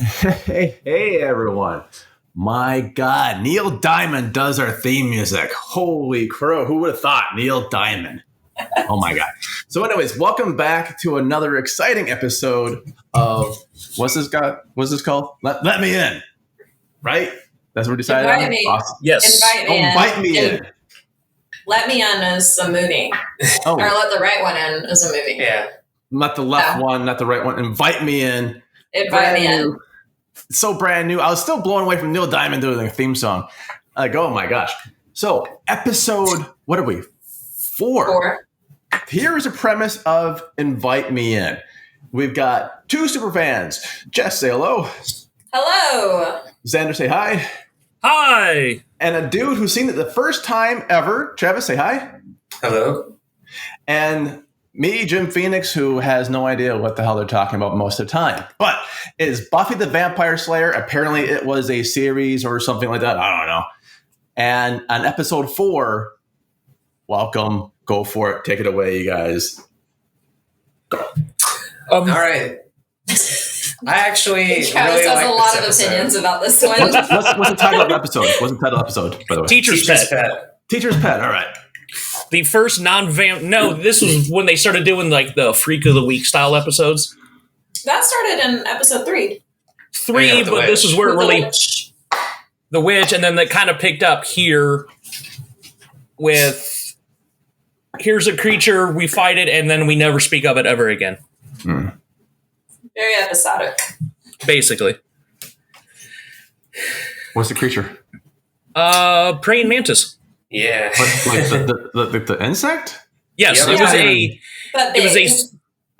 Hey, everyone. My God, Neil Diamond does our theme music. Holy crow. Who would have thought? Neil Diamond. Oh, my God. So anyways, welcome back to another exciting episode of, what's this called? Let Me In, right? That's what we decided Invite on? me. Awesome. Yes. Invite me in. Let Me In is a movie. Oh. Or Let the Right One In is a movie. Yeah. Not the left one, not the right one. Invite me in. Invite me in. So brand new. I was still blown away from Neil Diamond doing the theme song. Like, oh my gosh. So, episode, what are we? Four. Here is a premise of Invite Me In. We've got two super fans. Jess, say hello. Hello. Xander, say hi. Hi. And a dude who's seen it the first time ever. Travis, say hi. Hello. And me, Jim Phoenix, who has no idea what the hell they're talking about most of the time. But it is Buffy the Vampire Slayer. Apparently it was a series or something like that. I don't know. And on episode 4, welcome. Go for it. Take it away, you guys. All right. I actually Travis really has like a lot this of episode. opinions about this one. What's the title of the episode? What's the title of the episode, by the way? Teacher's Pet. Teacher's Pet. All right. The first non-vamp. No, this was when they started doing like the Freak of the Week style episodes. That started in episode 3. Three, but this is where it With the really witch. the witch, and then they kind of picked up here with here's a creature, we fight it, and then we never speak of it ever again. Very episodic. Basically, What's the creature? praying mantis. Yeah. Like the insect? Yes, Yep. it was a. But It was big. a.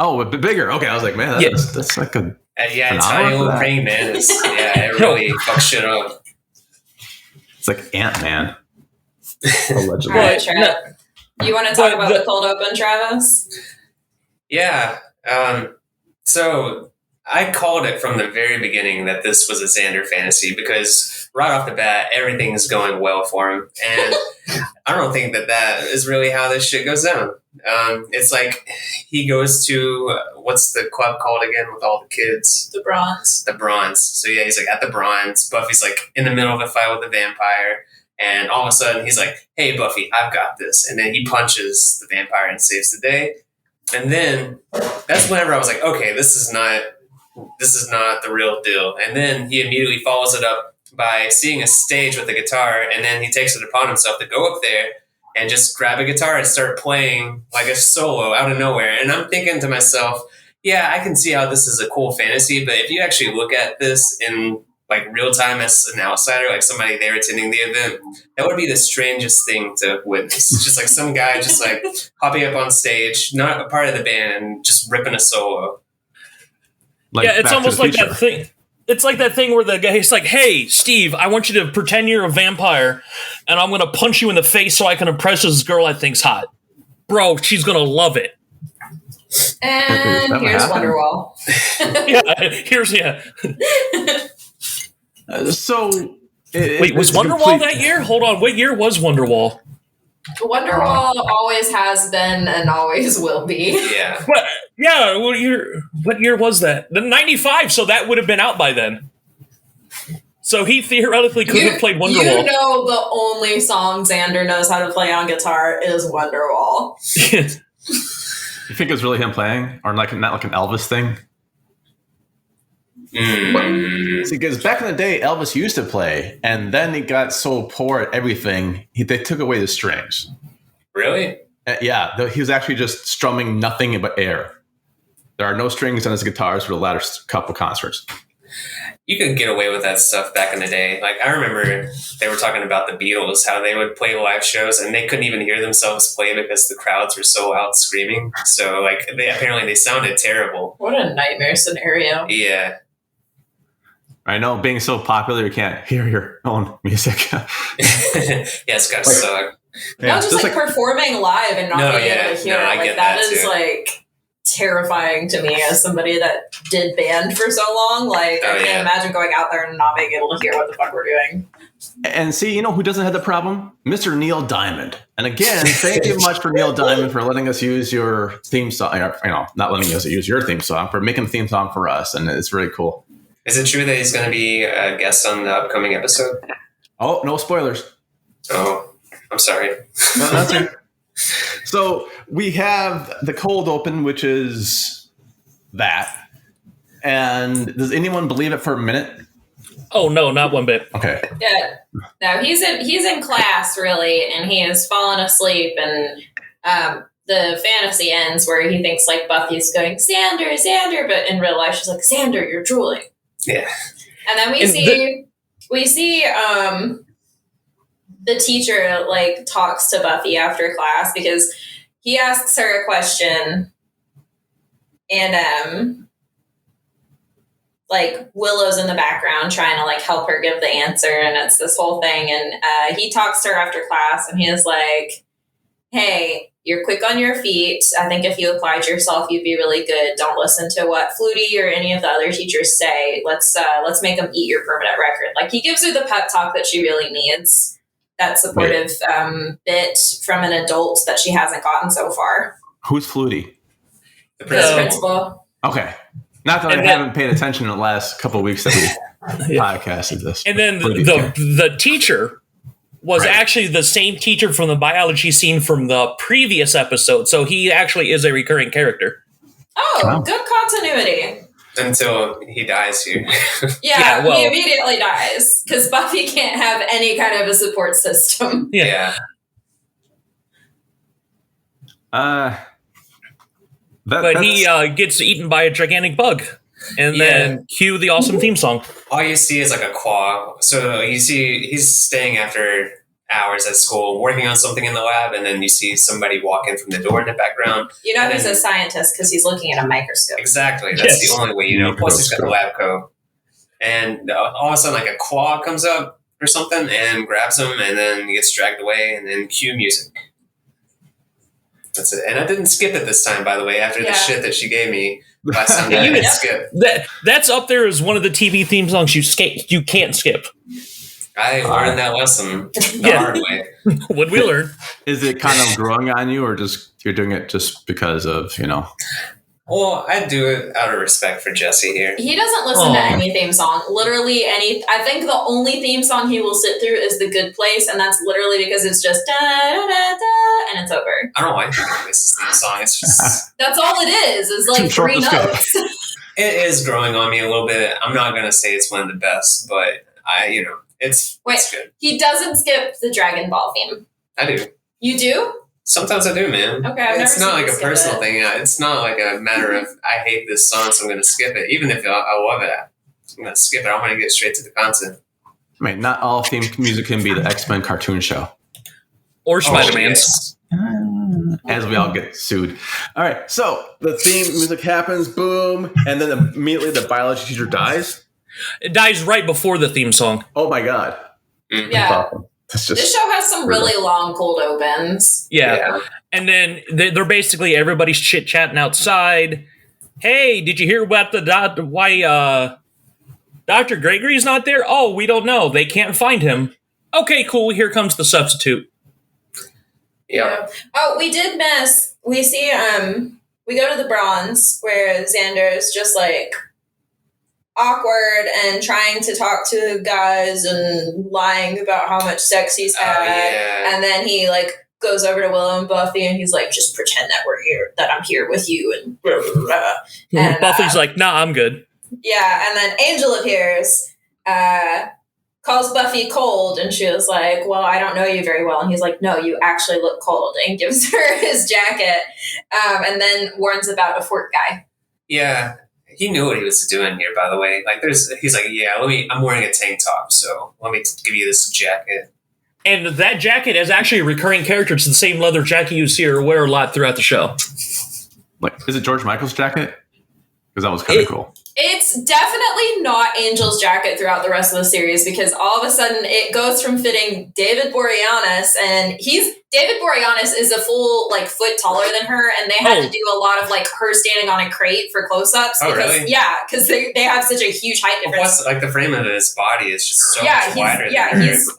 Oh, a bit bigger. Okay, I was like, man, that's like a... Yeah, An tiny hour for little that. praying mantis. Yeah, it really fucks shit up. It's like Ant-Man. Allegedly. All right, But, Travis. You want to talk but about the cold open, Travis? Yeah. So I called it from the very beginning that this was a Xander fantasy because right off the bat, everything is going well for him. And I don't think that is really how this shit goes down. It's like he goes to, what's the club called again with all the kids? The bronze. The Bronze. So yeah, he's like at the Bronze. Buffy's like in the middle of a fight with the vampire. And all of a sudden he's like, hey, Buffy, I've got this. And then he punches the vampire and saves the day. And then that's whenever I was like, okay, this is not the real deal. And then he immediately follows it up by seeing a stage with a guitar. And then he takes it upon himself to go up there and just grab a guitar and start playing like a solo out of nowhere. And I'm thinking to myself, yeah, I can see how this is a cool fantasy. But if you actually look at this in like real time as an outsider, like somebody there attending the event, that would be the strangest thing to witness. Just like some guy just like hopping up on stage, not a part of the band, and just ripping a solo. Like Yeah, it's Back to almost the like Future. that thing. It's like that thing where the guy's like, hey, Steve, I want you to pretend you're a vampire, and I'm going to punch you in the face so I can impress this girl I think's hot. Bro, she's going to love it. And That here's happened? Wonderwall. So... Wait, was it's Wonderwall complete- that year? Hold on, what year was Wonderwall? Wonderwall always has been and always will be. Yeah. What? Yeah, what year was that? The 95, so that would have been out by then. So he theoretically could have played Wonderwall. You know the only song Xander knows how to play on guitar is Wonderwall. You think it was really him playing? Or not like an Elvis thing? See, because back in the day, Elvis used to play, and then he got so poor at everything, they took away the strings. Really? Yeah, he was actually just strumming nothing but air. There are no strings on his guitars for the latter couple concerts. You could get away with that stuff back in the day. Like, I remember they were talking about the Beatles, how they would play live shows and they couldn't even hear themselves play because the crowds were so out screaming. So, like, they sounded terrible. What a nightmare scenario. Yeah. I know, being so popular, you can't hear your own music. Yeah, it's gotta suck. Not just like performing live and not being able to hear it. I Like get that that is too. like terrifying to me as somebody that did band for so long. Like I can't imagine going out there and not being able to hear what the fuck we're doing. And see, you know who doesn't have the problem? Mr. Neil Diamond. And again, thank you much for Neil Diamond for letting us use your theme song. You know, not letting us use your theme song, for making a theme song for us. And it's really cool. Is it true that he's going to be a guest on the upcoming episode? Oh, no spoilers. Oh, I'm sorry. No, that's it. So we have the cold open, which is that. And does anyone believe it for a minute? Oh no, not one bit. Okay. Yeah. No, he's in class really, and he has fallen asleep, and the fantasy ends where he thinks like Buffy's going, Xander, but in real life she's like, Xander, you're drooling. Yeah. And then we see the teacher like talks to Buffy after class because he asks her a question, and like Willow's in the background trying to like help her give the answer, and it's this whole thing. And he talks to her after class, and he is like, "Hey, you're quick on your feet. I think if you applied yourself, you'd be really good. Don't listen to what Flutie or any of the other teachers say. Let's make them eat your permanent record." Like he gives her the pep talk that she really needs. That supportive bit from an adult that she hasn't gotten so far. Who's Flutie? The Principal. Okay. Not that I haven't paid attention in the last couple of weeks that we podcasted this. And then the teacher was actually the same teacher from the biology scene from the previous episode. So he actually is a recurring character. Oh, good continuity. Until he dies here. Yeah, he immediately dies because Buffy can't have any kind of a support system. Yeah. But he gets eaten by a gigantic bug. And then cue the awesome theme song. All you see is like a claw. So you see he's staying after hours at school, working on something in the lab, and then you see somebody walk in from the door in the background. You know he's a scientist because he's looking at a microscope. Exactly. That's the only way you know. Plus he's got the lab coat. And all of a sudden, like a claw comes up or something and grabs him, and then he gets dragged away, and then cue music. That's it. And I didn't skip it this time, by the way, after the shit that she gave me. Last time I didn't skip. That's up there as one of the TV theme songs you can't skip. I learned that lesson the hard way. What'd we learn? Is it kind of growing on you, or just you're doing it just because of, Well, I do it out of respect for Jesse here. He doesn't listen to any theme song. Literally any. I think the only theme song he will sit through is The Good Place, and that's literally because it's just da da da da, and it's over. I don't like this theme song. It's just that's all it is. It's like 3 notes. It is growing on me a little bit. I'm not gonna say it's one of the best, but it's good. He doesn't skip the Dragon Ball theme. I do. You do? Sometimes I do, man. Okay, I've it's never not seen like a personal thing. It's not like a matter of I hate this song, so I'm going to skip it. Even if I love it, I'm going to skip it. I'm going to get straight to the content. I mean, not all theme music can be the X-Men cartoon show. Or Spider-Man's. As we all get sued. All right, so the theme music happens, boom, and then immediately the biology teacher dies. It dies right before the theme song. Oh my god. Mm-hmm. Yeah. This show has some really long cold opens. Yeah. And then they're basically everybody's chit-chatting outside. Hey, did you hear about why Dr. Gregory's not there? Oh, we don't know. They can't find him. Okay, cool. Here comes the substitute. Yeah. Oh, we did miss. We see we go to the Bronze where Xander is just like awkward and trying to talk to guys and lying about how much sex he's had. And then he like goes over to Willow and Buffy and he's like, just pretend that we're here, that I'm here with you, and blah, blah, blah. And Buffy's like, nah, I'm good. Yeah, and then Angel appears, calls Buffy cold, and she was like, well, I don't know you very well. And he's like, no, you actually look cold, and gives her his jacket, and then warns about a fort guy. Yeah. He knew what he was doing here, by the way. Like, he's like, yeah, I'm wearing a tank top, so let me give you this jacket. And that jacket is actually a recurring character. It's the same leather jacket you see her wear a lot throughout the show. Like, is it George Michael's jacket? Because that was kind of cool. It's definitely not Angel's jacket throughout the rest of the series, because all of a sudden it goes from fitting David Boreanaz, and David Boreanaz is a full like foot taller than her, and they had to do a lot of like her standing on a crate for close-ups. Oh, because, really? Yeah, because they have such a huge height difference. Plus, like the frame of his body is just so much wider than her. He's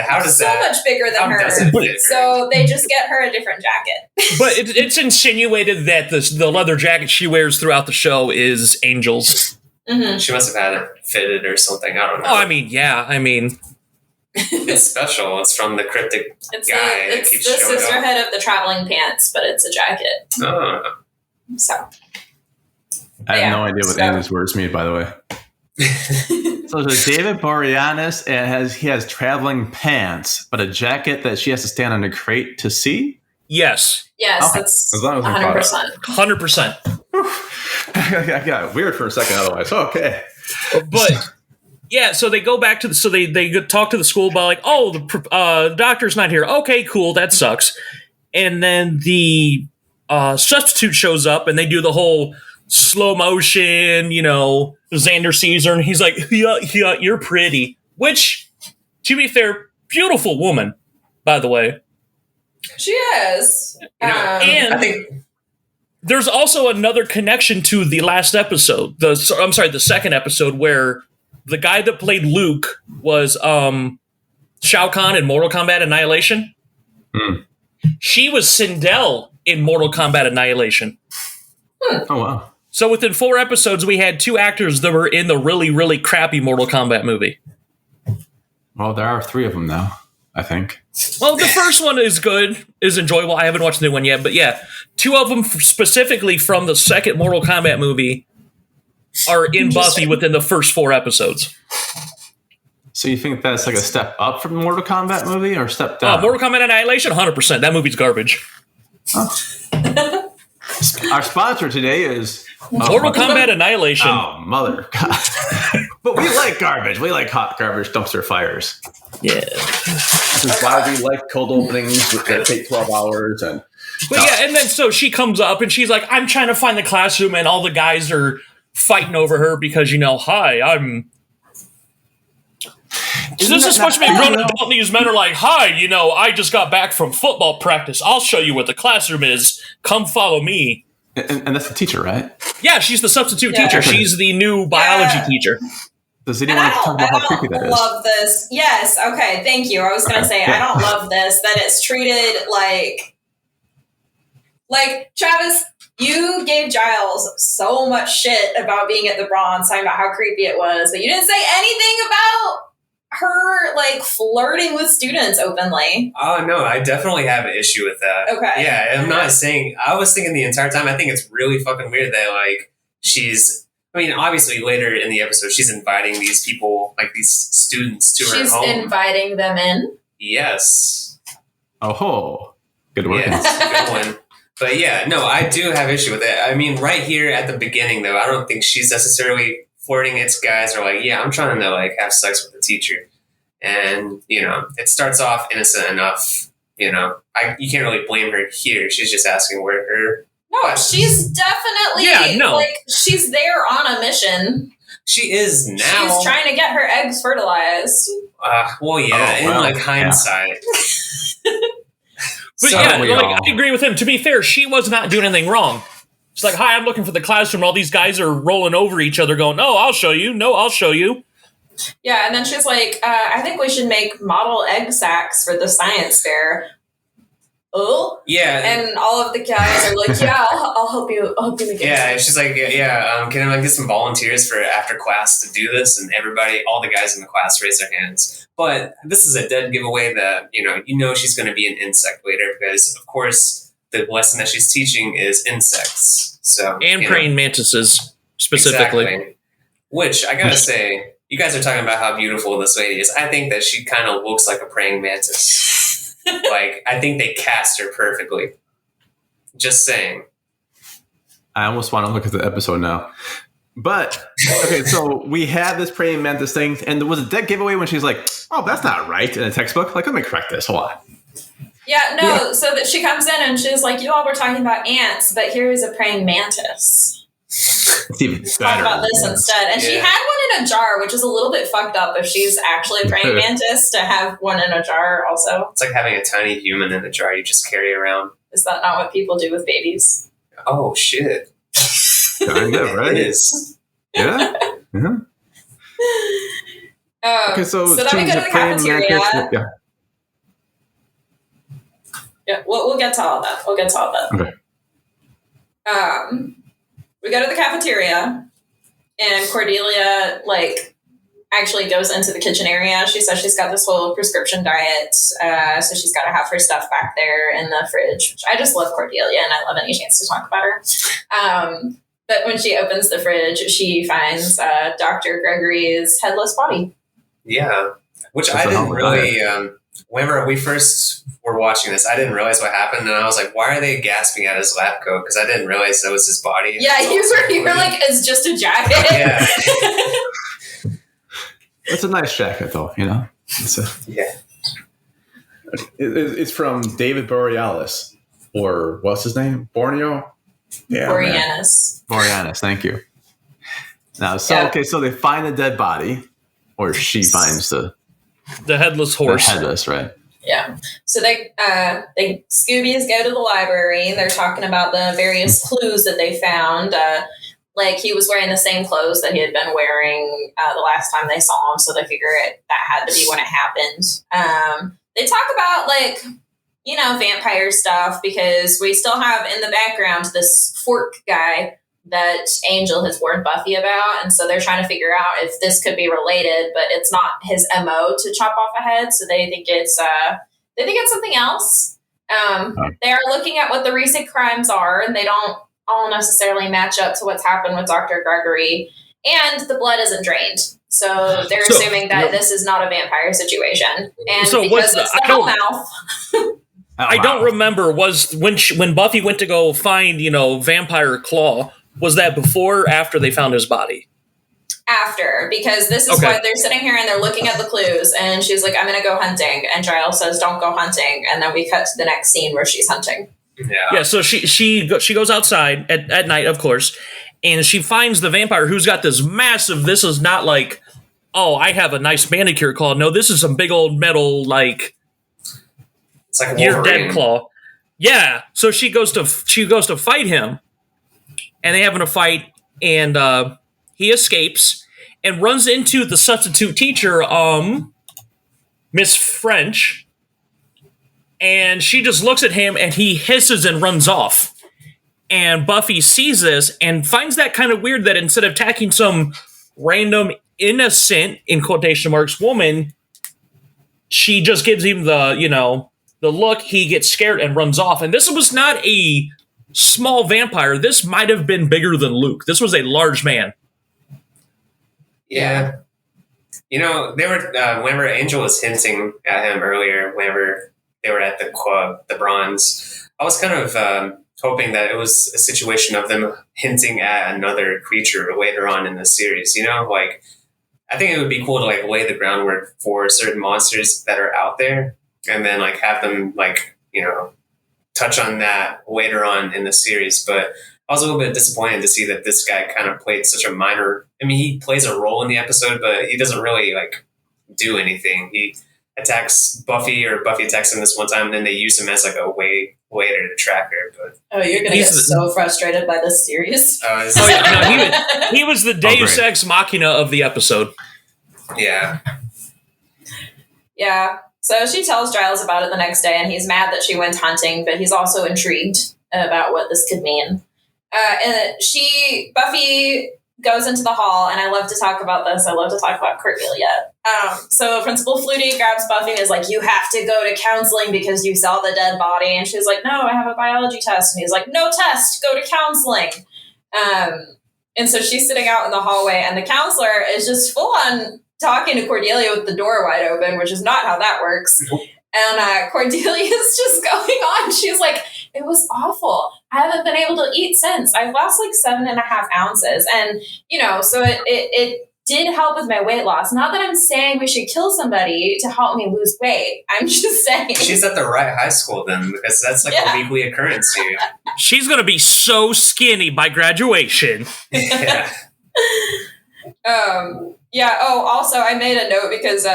how does so that? much bigger than How her. does it fit So they just get her a different jacket. But it's insinuated that the leather jacket she wears throughout the show is Angel's. Mm-hmm. She must have had it fitted or something. I don't know. Oh, I mean, yeah. I mean, it's special. It's from the cryptic It's guy. it's the sisterhood of the traveling pants, but it's a jacket. Oh. So. I have no idea what any of these words mean, by the way. So there's David Boreanaz, and he has traveling pants, but a jacket that she has to stand on a crate to see? yes. Yes, Okay. that's As long as we 100%. 100%. I got weird for a second otherwise. Okay. But yeah, so they go back to they talk to the school about like, oh, the doctor's not here. Okay, cool, that sucks. And then the substitute shows up, and they do the whole slow motion. Xander sees her, and he's like, yeah, you're pretty. Which, to be fair, beautiful woman, by the way. She is. And I think there's also another connection to the last episode. The second episode, where the guy that played Luke was Shao Kahn in Mortal Kombat Annihilation. Mm. She was Sindel in Mortal Kombat Annihilation. Oh, wow. So within 4 episodes, we had 2 actors that were in the really, really crappy Mortal Kombat movie. Well, there are 3 of them now, I think. Well, the first one is good, is enjoyable. I haven't watched the new one yet, but yeah, 2 of them specifically from the second Mortal Kombat movie are in Buffy within the first 4 episodes. So you think that's like a step up from the Mortal Kombat movie or a step down? Mortal Kombat Annihilation, 100%. That movie's garbage. Oh. Our sponsor today is Mortal Kombat Annihilation. Oh, mother God. But we like garbage. We like hot garbage dumpster fires. Yeah. This is why we like cold openings that take 12 hours. But yeah, and then so she comes up and she's like, I'm trying to find the classroom, and all the guys are fighting over her because, hi, I'm... So this is supposed to be a grown adult, and these men are like, hi, I just got back from football practice. I'll show you what the classroom is. Come follow me. And that's the teacher, right? Yeah, she's the substitute teacher. She's the new biology teacher. Does anyone talk about how creepy that is? I don't love this. Yes, okay, thank you. I was going to say, I don't love this, that it's treated like Travis, you gave Giles so much shit about being at the Bronze, talking about how creepy it was, but you didn't say anything about her flirting with students openly. Oh no, I definitely have an issue with that. Okay. Yeah, I'm not saying. I was thinking the entire time. I think it's really fucking weird that she's. I mean, obviously later in the episode, she's inviting these people, these students, to her home. She's inviting them in. Yes. Oh, good work. Yeah, good one. But yeah, no, I do have issue with it. I mean, right here at the beginning, though, I don't think she's necessarily flirting. It's guys are like, yeah, I'm trying to have sex with the teacher. And, it starts off innocent enough. You can't really blame her here. She's just asking where her... No, she's definitely, she's there on a mission. She is now. She's trying to get her eggs fertilized. Well, yeah, in hindsight. But I agree with him. To be fair, she was not doing anything wrong. She's like, hi, I'm looking for the classroom. All these guys are rolling over each other going, no, I'll show you. No, I'll show you. Yeah, and then she's like, I think we should make model egg sacs for the science fair. Oh? Yeah. And all of the guys are like, yeah, I'll help you. I'll help you make it. Yeah, she's like, can I get some volunteers for after class to do this? And all the guys in the class raise their hands. But this is a dead giveaway that, she's going to be an insect later because, of course, the lesson that she's teaching is insects. And praying mantises, specifically. Exactly. Which, I gotta say, you guys are talking about how beautiful this lady is. I think that she kind of looks like a praying mantis. I think they cast her perfectly. Just saying. I almost want to look at the episode now. But, okay, so we had this praying mantis thing, and there was a dead giveaway when she's like, oh, that's not right in a textbook. Let me correct this. Hold on. Yeah, no, yeah. So that she comes in and she's like, you all were talking about ants, but here is a praying mantis. It's even Let's talk about this instead. And she had one in a jar, which is a little bit fucked up if she's actually a praying mantis to have one in a jar also. It's like having a tiny human in a jar you just carry around. Is that not what people do with babies? Oh, shit. Kind of, right? It is. Yeah. Yeah. Okay, so then we go to the cafeteria. Yeah, we'll get to all that. Okay. We go to the cafeteria, and Cordelia actually goes into the kitchen area. She says she's got this whole prescription diet, so she's got to have her stuff back there in the fridge. Which I just love Cordelia, and I love any chance to talk about her. But when she opens the fridge, she finds Dr. Gregory's headless body. Yeah, which I didn't really. Whenever we first were watching this, I didn't realize what happened, and I was like, "Why are they gasping at his lab coat?" Because I didn't realize that was his body. Yeah, you were like, "It's just a jacket." Yeah. It's a nice jacket, though. Yeah. It's from David Borealis, or what's his name? Borneo. Yeah, Boreanaz. Boreanaz. Thank you. Now, so they find a dead body, or she finds the headless horse. The headless, right? Yeah. So they Scoobies go to the library. They're talking about the various clues that they found. He was wearing the same clothes that he had been wearing the last time they saw him, so they figure that had to be when it happened. They talk about vampire stuff because we still have in the background this fork guy that Angel has warned Buffy about, and so they're trying to figure out if this could be related, but it's not his MO to chop off a head, so they think it's something else. They are looking at what the recent crimes are, and they don't all necessarily match up to what's happened with Dr. Gregory, and the blood isn't drained. So they're assuming that this is not a vampire situation. And so because it's the Hellmouth. I don't remember, was when Buffy went to go find, Vampire Claw, was that before or after they found his body? After, because this is why they're sitting here and they're looking at the clues, and she's like, I'm going to go hunting. And Giles says, don't go hunting. And then we cut to the next scene where she's hunting. Yeah, so she goes outside at night, of course, and she finds the vampire who's got this massive, this is not like, oh, I have a nice manicure claw. No, this is some big old metal, it's like you're dead claw. Yeah, so she goes to fight him, and they having a fight, and he escapes and runs into the substitute teacher, Miss French. And she just looks at him, and he hisses and runs off. And Buffy sees this and finds that kind of weird that instead of attacking some random innocent, in quotation marks, woman, she just gives him the look. He gets scared and runs off. And this was not a small vampire. This might have been bigger than Luke. This was a large man. Yeah. They were, whenever Angel was hinting at him earlier, whenever they were at the Bronze, I was kind of hoping that it was a situation of them hinting at another creature later on in the series. I think it would be cool to lay the groundwork for certain monsters that are out there, and then have them touch on that later on in the series. But I was a little bit disappointed to see that this guy kind of played such a minor. I mean, he plays a role in the episode, but he doesn't really do anything. He attacks Buffy, or Buffy attacks him this one time, and then they use him as a way later to track her. But you're gonna get so frustrated by this series. He was the Deus Ex Machina of the episode. Yeah. Yeah. So she tells Giles about it the next day, and he's mad that she went hunting, but he's also intrigued about what this could mean. And Buffy goes into the hall, and I love to talk about this. I love to talk about Cordelia. So Principal Flutie grabs Buffy and is like, you have to go to counseling because you saw the dead body. And she's like, no, I have a biology test. And he's like, no test, go to counseling. And so she's sitting out in the hallway, and the counselor is just full on talking to Cordelia with the door wide open, which is not how that works. And Cordelia's just going on. She's like, it was awful. I haven't been able to eat since. I've lost 7.5 ounces. And, so it did help with my weight loss. Not that I'm saying we should kill somebody to help me lose weight. I'm just saying. She's at the right high school then, because that's a weekly occurrence here. She's going to be so skinny by graduation. Yeah. Yeah. Oh, also, I made a note because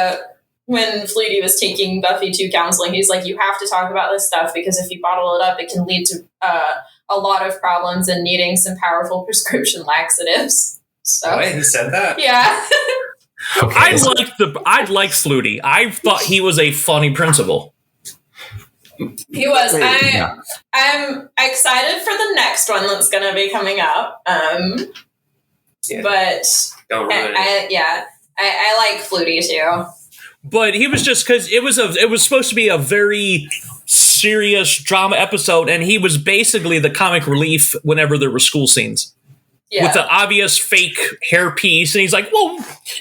when Flutie was taking Buffy to counseling, he's like, you have to talk about this stuff because if you bottle it up, it can lead to a lot of problems and needing some powerful prescription laxatives. So, wait, who said that? Yeah. Okay. I like Flutie. I thought he was a funny principal. He was. I'm excited for the next one that's going to be coming up. but Don't ruin it. I like Flutie too. But he was just because it was supposed to be a very serious drama episode, and he was basically the comic relief whenever there were school scenes. Yeah. With the obvious fake hairpiece, and he's like, well,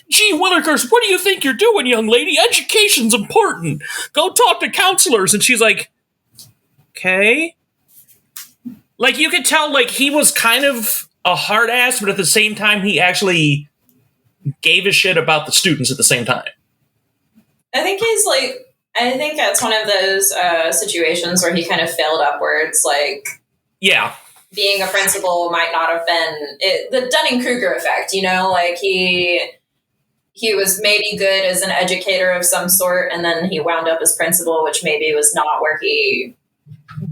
gee willikers, what do you think you're doing, young lady? Education's important. Go talk to counselors. And she's like, okay. Like, you could tell, like, he was kind of a hard ass, but at the same time, he actually gave a shit about the students at the same time. I think that's one of those situations where he kind of failed upwards. Like, Yeah. being a principal might not have been the Dunning-Kruger effect, you know, like he was maybe good as an educator of some sort, and then he wound up as principal, which maybe was not where he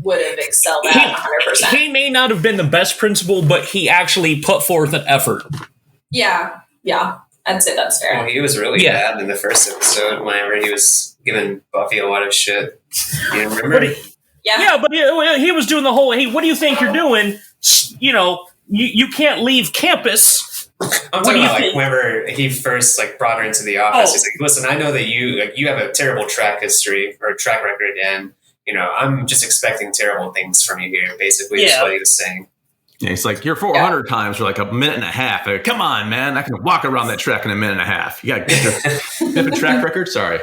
would have excelled at 100%. He may not have been the best principal, but he actually put forth an effort. Yeah, I'd say that's fair. Well, he was really bad in the first episode whenever he was giving Buffy a lot of shit. You remember? Yeah, but he was doing the whole, hey, what do you think you're doing? You know, you can't leave campus. I'm talking about like whenever he first like brought her into the office. He's like, listen, I know that you have a terrible track history or track record, and you know, I'm just expecting terrible things from you here. Basically, is what he was saying. Yeah, he's like, you're 400 times for like a minute and a half. Like, come on, man, I can walk around that track in a minute and a half. You got to get your track record. Sorry,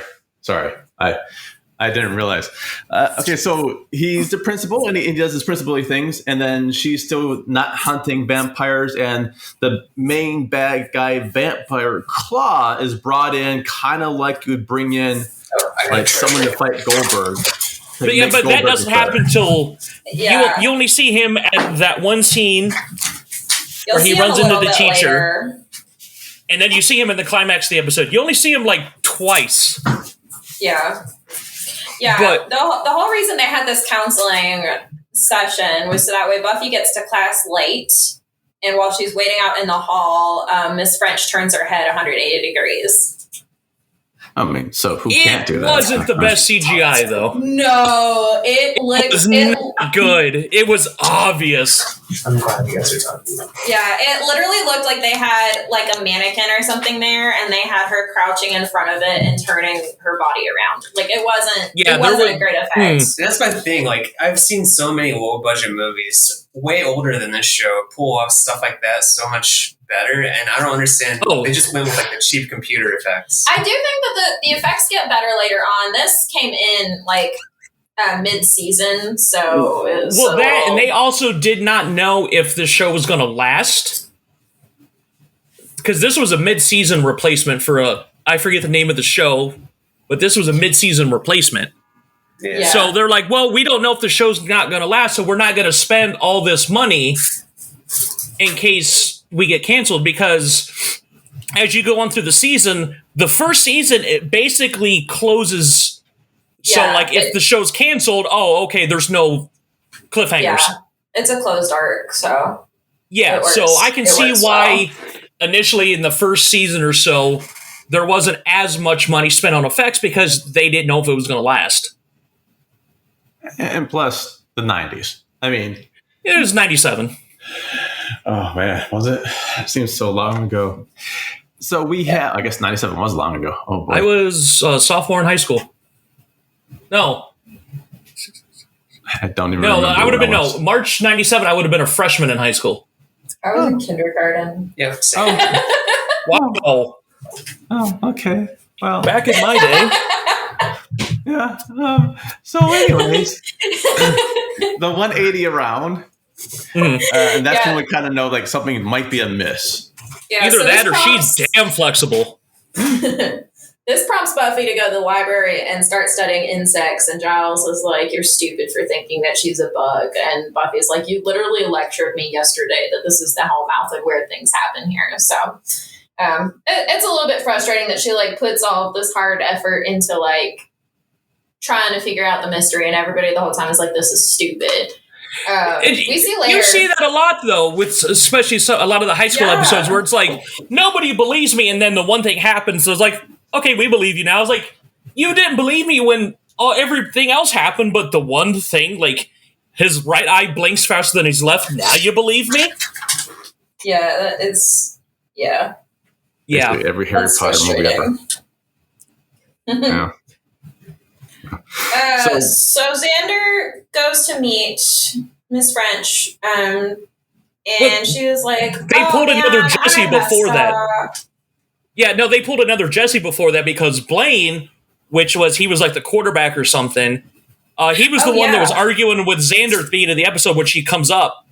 I didn't realize. Okay, so he's the principal, and he does his principal-y things, and then she's still not hunting vampires, and the main bad guy, Vampire Claw, is brought in kind of like you would bring in like someone to fight Goldberg. But that doesn't happen till you only see him at that one scene where he runs into the teacher, and then you see him in the climax of the episode. You only see him like twice. Yeah, but the whole reason they had this counseling session was so that way Buffy gets to class late, and while she's waiting out in the hall, Miss French turns her head 180 degrees. I mean, so who can't do that? It wasn't the best CGI, though. No, it was not good. It was obvious. I'm glad you guys are talking about it. Yeah, it literally looked like they had like a mannequin or something there, and they had her crouching in front of it and turning her body around. Like, it wasn't a great effect. That's my thing. Like, I've seen so many low-budget movies, way older than this show, pull off stuff like that so much better, and I don't understand. They just went with like the cheap computer effects. I do think that the effects get better later on. This came in like mid-season, so it was and they also did not know if the show was going to last, because this was a mid-season replacement for I forget the name of the show, but this was a mid-season replacement. Yeah. So they're like, well, we don't know if the show's not going to last, so we're not going to spend all this money in case we get canceled, because as you go on through the season, the first season, it basically closes. So, like, if the show's canceled, okay, there's no cliffhangers. Yeah, it's a closed arc, so. Yeah, so I can see why initially in the first season or so, there wasn't as much money spent on effects, because they didn't know if it was going to last. And plus, the 90s. I mean, it was 97. Oh, man, was it? It seems so long ago. So we had, I guess 97 was long ago. Oh, boy. I was a sophomore in high school. No. I don't even remember. I would have been, March 97, I would have been a freshman in high school. I was in kindergarten. Yeah. Wow. Oh, okay. Well, back in my day. Yeah. So anyways, the 180 around. And that's when we kind of know like something might be amiss. Yeah, either that or she's damn flexible. This prompts Buffy to go to the library and start studying insects, and Giles is like, you're stupid for thinking that she's a bug. And Buffy's like, you literally lectured me yesterday that this is the hellmouth and weird things happen here. So it's a little bit frustrating that she like puts all of this hard effort into like trying to figure out the mystery, and everybody the whole time is like, this is stupid. We see later. You see that a lot, though, with especially a lot of the high school episodes where it's like, nobody believes me, and then the one thing happens, so it's like, okay, we believe you now. It's like, you didn't believe me when everything else happened, but the one thing, like, his right eye blinks faster than his left, now you believe me? Yeah, it's Yeah. Yeah. Basically every Harry That's Potter movie ever. Yeah. So Xander goes to meet Miss French, and she was like, They pulled another Jesse before that. up. Yeah, no, they pulled another Jesse before that because Blaine, he was like the quarterback or something. He was the one that was arguing with Xander at the beginning of the episode when she comes up.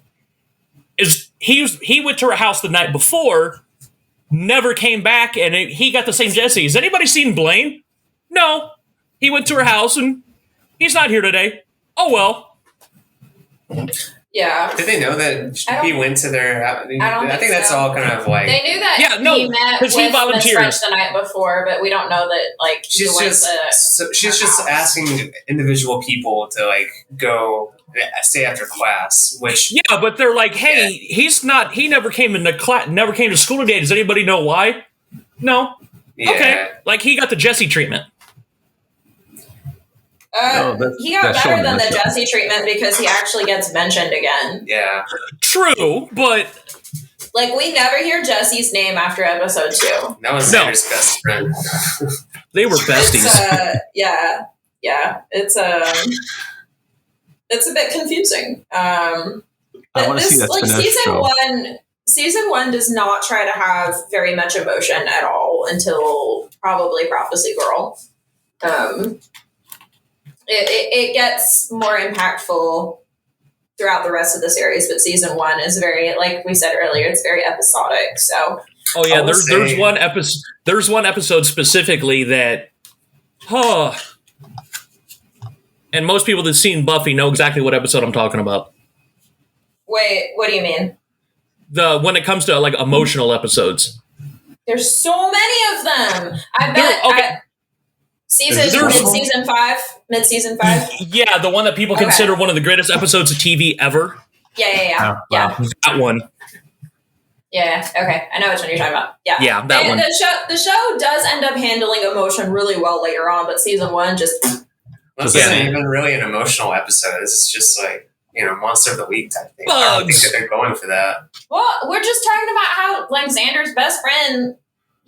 He went to her house the night before, never came back, and he got the same Jesse. Has anybody seen Blaine? No. He went to her house and he's not here today. Oh well. Yeah. Did they know that he went to their? I think that's all kind of like they knew that. He met with Miss French the night before, but we don't know that. Like she's just asking individual people to like go stay after class. Which but they're like, hey, he's not. He never came into class. Never came to school today. Does anybody know why? No. Yeah. Okay. Like he got the Jesse treatment. He got better than the Jesse treatment because he actually gets mentioned again. Yeah. True, but like we never hear Jesse's name after episode 2. That was Xander's best friend. They were besties. It's a bit confusing. I want to see that Season 1 does not try to have very much emotion at all until probably Prophecy Girl. It gets more impactful throughout the rest of the series, but season 1 is very, like we said earlier, it's very episodic. So, there's one episode. There's one episode specifically that, and most people that've seen Buffy know exactly what episode I'm talking about. Wait, what do you mean? When it comes to like emotional episodes, there's so many of them. I bet. Mid-season 5? Yeah, the one that people consider one of the greatest episodes of TV ever. Yeah. That one. Yeah, okay. I know which one you're talking about. Yeah. Yeah, that one. The show does end up handling emotion really well later on, but season 1 just... This isn't even really an emotional episode. It's just like, Monster of the Week type thing. Bugs. I don't think that they're going for that. Well, we're just talking about how, like, Xander's best friend...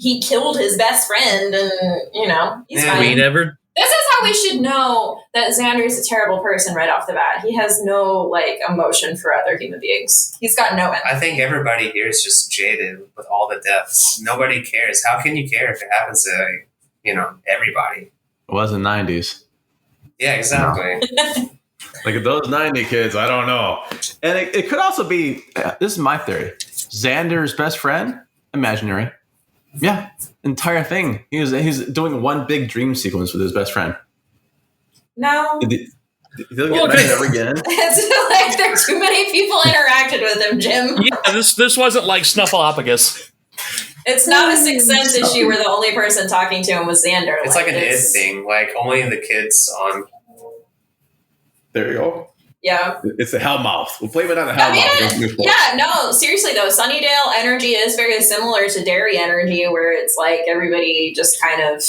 He killed his best friend, and he's fine. This is how we should know that Xander is a terrible person right off the bat. He has no emotion for other human beings. He's got no empathy. I think everybody here is just jaded with all the deaths. Nobody cares. How can you care if it happens to everybody? It was the 90s. Yeah, exactly. Like those 90 kids, I don't know. And it could also be. This is my theory. Xander's best friend, imaginary. Yeah, entire thing. He's doing one big dream sequence with his best friend. No. He'll get mentioned ever again. It's like there are too many people interacted with him, Jim. Yeah, this wasn't like Snuffleupagus. It's not a Sixth Sense issue where the only person talking to him was Xander. It's like an id thing. Like only the kids on. There you go. Yeah. It's the Hellmouth. We'll blame it on the Hellmouth. Yeah, no, seriously though, Sunnydale energy is very similar to Derry energy, where it's like everybody just kind of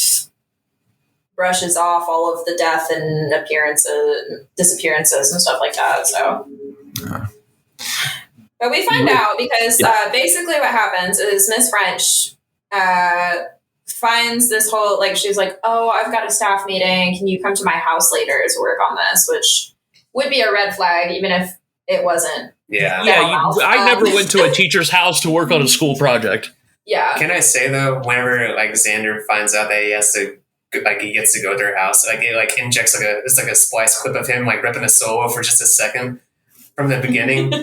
brushes off all of the death and disappearances and stuff like that. So, but we find out because basically what happens is Miss French finds this whole she's like, oh, I've got a staff meeting. Can you come to my house later to work on this? Which would be a red flag, even if it wasn't. Yeah. I never went to a teacher's house to work on a school project. Yeah. Can I say though, whenever Xander finds out that he has to, he gets to go to their house, it injects it's a splice clip of him ripping a solo for just a second from the beginning.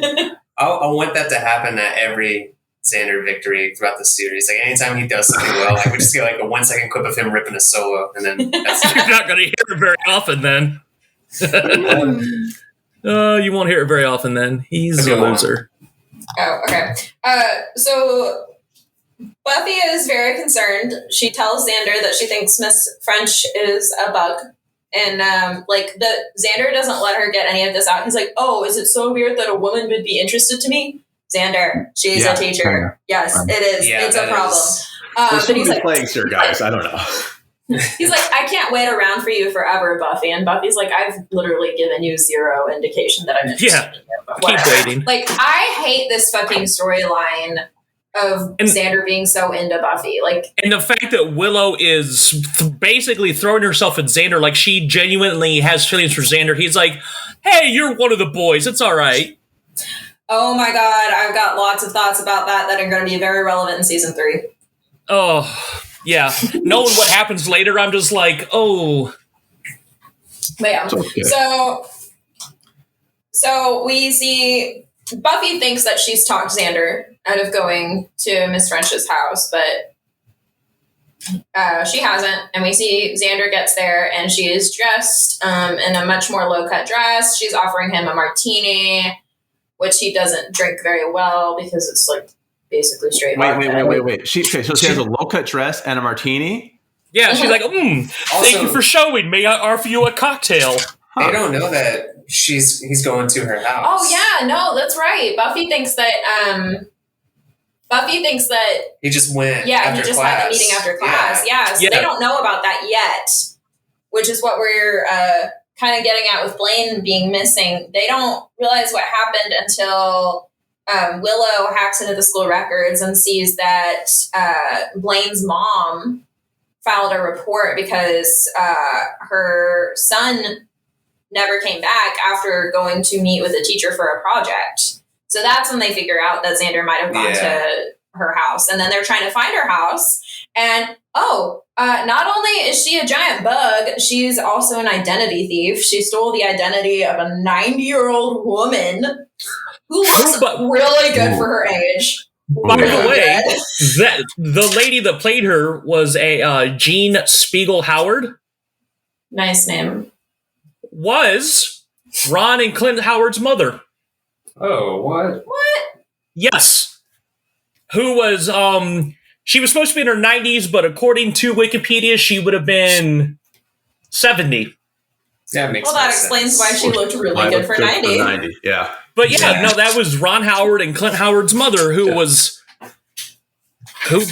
I want that to happen at every Xander victory throughout the series. Anytime he does something well, we just get a 1 second clip of him ripping a solo, and then that's you're not going to hear it very often then. You won't hear it very often then. He's a loser. Oh, okay. So Buffy is very concerned. She tells Xander that she thinks Miss French is a bug. And Xander doesn't let her get any of this out. He's like, oh, is it so weird that a woman would be interested to me? Xander, she's a teacher. Yes, it is. Yeah, it's a problem. There's so many plagues here, guys. I don't know. He's like, I can't wait around for you forever, Buffy. And Buffy's like, I've literally given you zero indication that I'm interested in you. Keep waiting. I hate this fucking storyline of Xander being so into Buffy. Like, and the fact that Willow is basically throwing herself at Xander, like she genuinely has feelings for Xander. He's like, hey, you're one of the boys. It's all right. oh my God, I've got lots of thoughts about that are going to be very relevant in season 3. Oh, yeah. Knowing what happens later, I'm just like, oh. But yeah. Okay. So we see Buffy thinks that she's talked Xander out of going to Miss French's house, but she hasn't. And we see Xander gets there, and she is dressed in a much more low-cut dress. She's offering him a martini, which he doesn't drink very well because it's like basically straight vodka. Wait. She has a low-cut dress and a martini? Yeah, she's like, thank you for showing me. I offer you a cocktail. They don't know that he's going to her house. Oh yeah, no, that's right. Buffy thinks that he just went. Yeah, he just had the meeting after class. Yeah, so they don't know about that yet, which is what we're kind of getting at with Blaine being missing. They don't realize what happened until Willow hacks into the school records and sees that Blaine's mom filed a report because her son never came back after going to meet with a teacher for a project. So that's when they figure out that Xander might have gone to her house. And then they're trying to find her house. And, not only is she a giant bug, she's also an identity thief. She stole the identity of a 90-year-old woman who looks really good for her age. By the way, the lady that played her was a Jean Spiegel Howard. Nice name. Was Ron and Clint Howard's mother. Oh, what? What? Yes. Who was, she was supposed to be in her 90s, but according to Wikipedia, she would have been 70. That makes that explains why she looked really good for 90. Yeah. But no, that was Ron Howard and Clint Howard's mother, who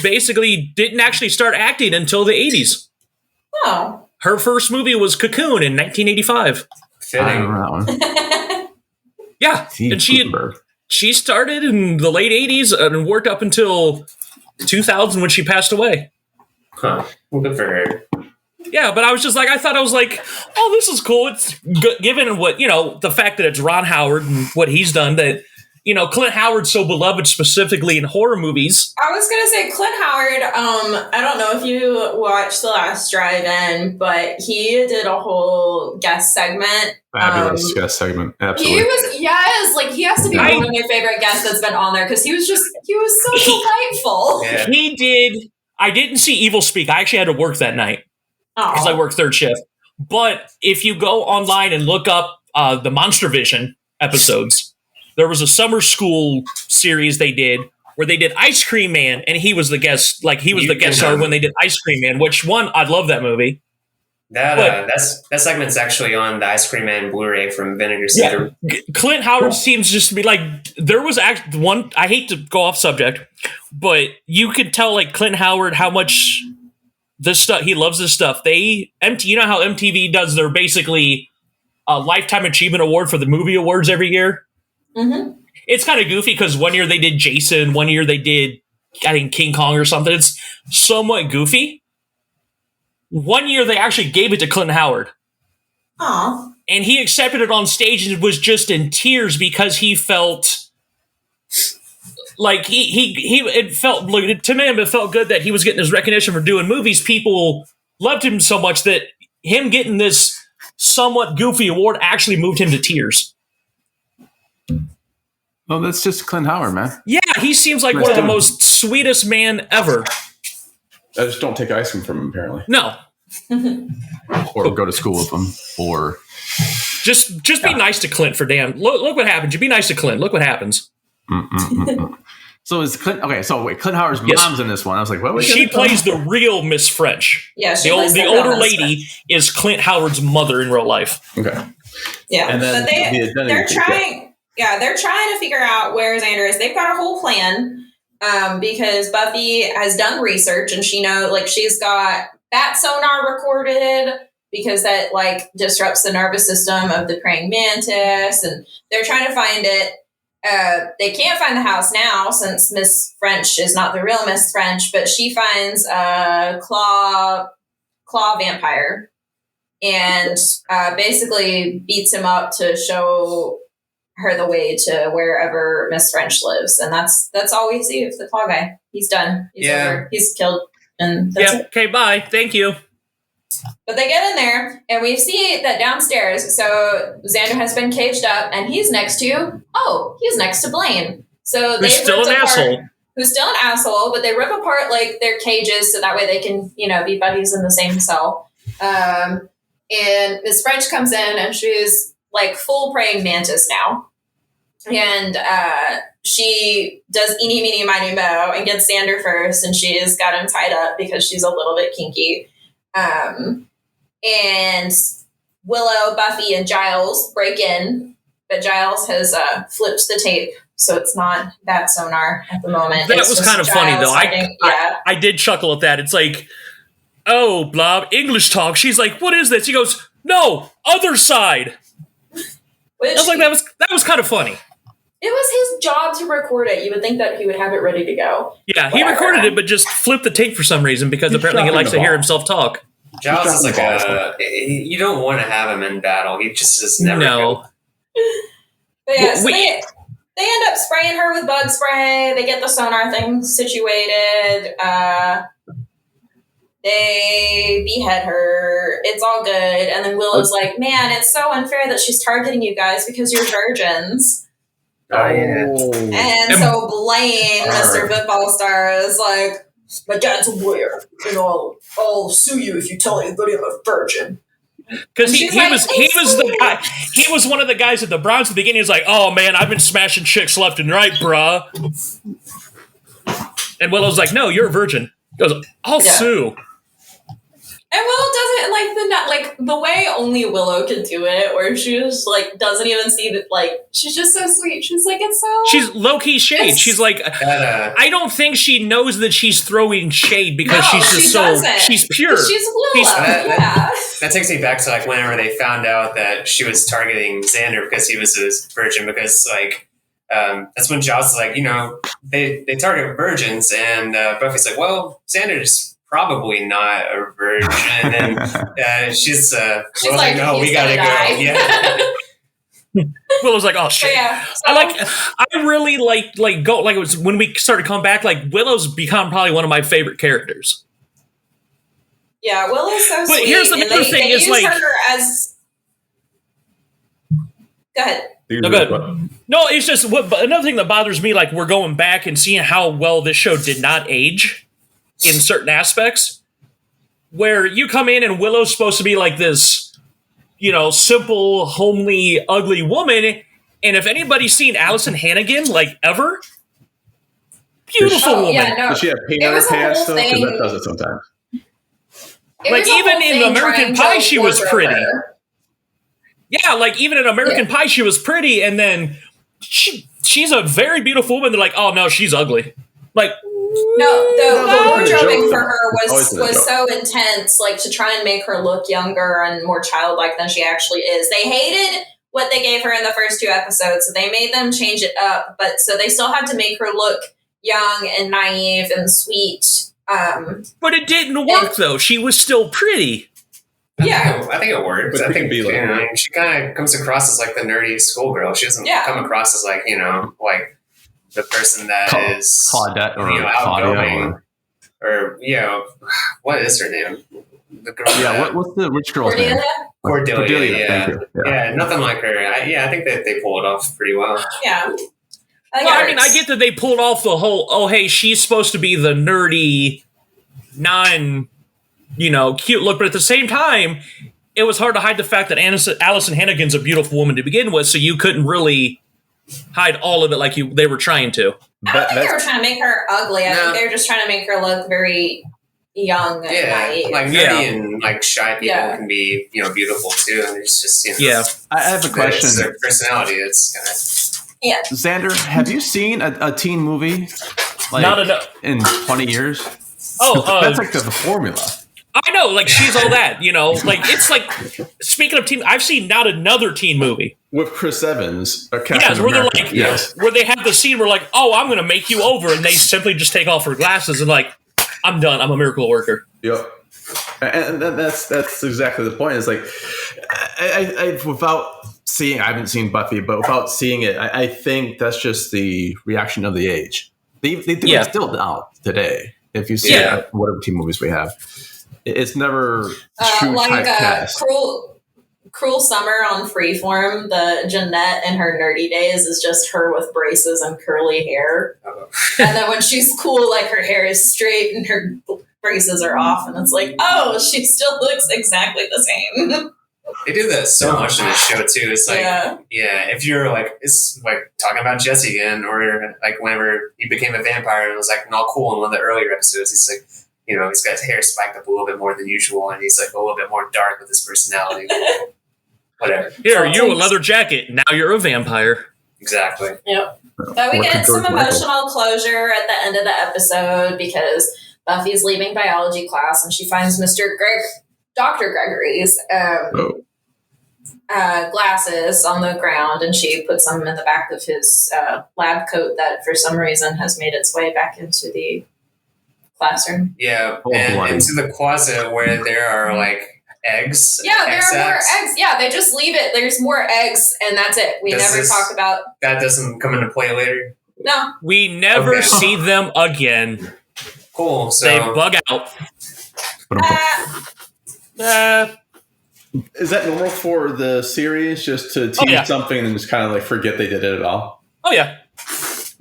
basically didn't actually start acting until the 80s. Oh. Her first movie was Cocoon in 1985. Fitting. Yeah, and she started in the late 80s and worked up until 2000 when she passed away. Huh. Well, good for her. Yeah, but I was like, oh, this is cool. It's given what, the fact that it's Ron Howard and what he's done, that, Clint Howard's so beloved specifically in horror movies. I was going to say Clint Howard, I don't know if you watched The Last Drive-In, but he did a whole guest segment. Fabulous guest segment. Absolutely. He has to be one of my favorite guests that's been on there because he was so delightful. Yeah. He did. I didn't see Evil Speak. I actually had to work that night because I worked third shift. But if you go online and look up the Monster Vision episodes, there was a summer school series they did where they did Ice Cream Man, and he was the guest. Like he was the guest star when they did Ice Cream Man. I love that movie. That segment's actually on the Ice Cream Man Blu-ray from Vinegar Syndrome. Yeah. Clint Howard seems just to be like, there was one. I hate to go off subject, but you could tell like Clint Howard how much this stuff he loves. This stuff. You know how MTV does their basically a Lifetime Achievement Award for the movie awards every year. Mm-hmm. It's kind of goofy because one year they did Jason, one year they did, I think, King Kong or something. It's somewhat goofy. One year they actually gave it to Clint Howard. Aww. And he accepted it on stage and was just in tears because he felt like it felt to him, it felt good that he was getting his recognition for doing movies. People loved him so much that him getting this somewhat goofy award actually moved him to tears. Well, that's just Clint Howard, man. Yeah, he seems like one of the most sweetest man ever. I just don't take ice cream from him, apparently. No. Or go to school with him, or just be nice to Clint for damn. Look what happens. You be nice to Clint. Look what happens. So is Clint? Okay, so wait, Clint Howard's mom's in this one. I was like, what? She plays the real Miss French. Yeah, the older lady is Clint Howard's mother in real life. Okay. Yeah, and then but they're trying. Yeah, they're trying to figure out where Xander is. They've got a whole plan because Buffy has done research and she's got bat sonar recorded because that disrupts the nervous system of the praying mantis, and they're trying to find it. they can't find the house now since Miss French is not the real Miss French, but she finds a claw vampire and basically beats him up to show her the way to wherever Miss French lives. And that's all we see of the claw guy. He's done. He's over. He's killed. And that's it. Okay, bye. Thank you. But they get in there, and we see that downstairs, so Xander has been caged up, and he's next to Blaine. So Who's still an asshole. Who's still an asshole, but they rip apart, like, their cages so that way they can, be buddies in the same cell. And Miss French comes in, and she's, like, full praying mantis now. And she does eeny, meeny, miny, mo, and gets Xander first, and she's got him tied up because she's a little bit kinky. And Willow, Buffy, and Giles break in, but Giles has flipped the tape, so it's not that sonar at the moment. That was kind of funny, though. I did chuckle at that. It's like, oh, blah, English talk. She's like, what is this? He goes, no, other side. I was like, that was kind of funny. It was his job to record it. You would think that he would have it ready to go. Yeah, he recorded it, but just flipped the tape for some reason because apparently he likes to hear himself talk. Giles is like you don't want to have him in battle. He just is never good. But yeah, so they end up spraying her with bug spray. They get the sonar thing situated. They behead her. It's all good. And then Willow's like, man, it's so unfair that she's targeting you guys because you're virgins. Oh, yeah. And so Blaine, Mr. Football Star, is like, my dad's a lawyer, and I'll sue you if you tell anybody I'm a virgin. Because he was one of the guys at the Browns at the beginning. He was like, oh man, I've been smashing chicks left and right, bruh. And Willow's like, no, you're a virgin. He goes, I'll sue. And Willow doesn't the way only Willow could do it, where she just doesn't even see that, she's just so sweet. She's like, it's so. She's low key shade. She's like, I don't think she knows that she's throwing shade because she's pure. She's Willow. That takes me back to whenever they found out that she was targeting Xander because he was a virgin. Because that's when Giles is like, they target virgins, and Buffy's like, well, Xander's probably not a virgin, and she's like, no, we gotta go. Yeah. Willow's like, oh shit. Yeah, so, I really it was when we started coming back. Willow's become probably one of my favorite characters. Yeah, Willow's so sweet. But here's the other thing: is her as. Go ahead. No, good. No, it's just another thing that bothers me. We're going back and seeing how well this show did not age in certain aspects, where you come in and Willow's supposed to be like this, simple, homely, ugly woman. And if anybody's seen Allison Hannigan, ever, beautiful woman. Yeah, no. Does she have paint on her pants though? Because that does it sometimes. Even in American Pie, she was pretty. Yeah, even in American Pie, she was pretty, and then she's a very beautiful woman. They're like, oh no, she's ugly. No, the wardrobing for her was so intense, to try and make her look younger and more childlike than she actually is. They hated what they gave her in the first 2 episodes, so they made them change it up. But so they still had to make her look young and naive and sweet. But it didn't work though. She was still pretty. I think it works. I think she kind of comes across as the nerdy schoolgirl. She doesn't come across as the person that is Claudette or outgoing, or what is her name? The girl. Yeah, what's the rich girl's name? Cordelia. Yeah, nothing like her. I think that they pull it off pretty well. Yeah. I get that they pulled off the whole. Oh, hey, she's supposed to be the nerdy, cute look, but at the same time, it was hard to hide the fact that Allison Hannigan's a beautiful woman to begin with, so you couldn't really hide all of it they were trying to. I don't think they were trying to make her ugly. I think they were just trying to make her look very young and naive. Nerdy and shy people can be, beautiful too. And it's just, I have a question. Their personality, it's kind of... Yeah. Xander, have you seen a teen movie not enough in 20 years? Oh, that's the formula. I know, No, like she's all that, like it's like, speaking of teen, I've seen not another teen movie with Chris Evans, Captain yes, where America. they're like, where they have the scene where like, oh, I'm going to make you over, and they simply just take off her glasses and like, I'm done. I'm a miracle worker. Yep. And that's exactly the point. It's like, I haven't seen Buffy, but without seeing it, I think that's just the reaction of the age. They do it still now today. If you see whatever teen movies we have, it's never true like typecast. Cruel Summer on Freeform. The Jeanette in her nerdy days is just her with braces and curly hair, and then when she's cool, like her hair is straight and her braces are off, and it's like, oh, she still looks exactly the same. They do that so much in this show too. It's like, if you're like, it's like talking about Jesse again, or like whenever he became a vampire and it was like not cool in one of the earlier episodes, he's like, he's got his hair spiked up a little bit more than usual, and he's like a little bit more dark with his personality. Whatever. Here, you a leather jacket. Now you're a vampire. Exactly. Yep. But we get some emotional closure at the end of the episode because Buffy's leaving biology class and she finds Dr. Gregory's glasses on the ground, and she puts them in the back of his lab coat that for some reason has made its way back into the classroom. Yeah, and into the closet where there are like eggs. Yeah, there are more eggs. Yeah, they just leave it. There's more eggs, and that's it. We never talk about... That doesn't come into play later? No. We never see them again. Cool, so... They bug out. Is that normal for the series, just to tease something and just kind of like forget they did it at all? Oh, yeah.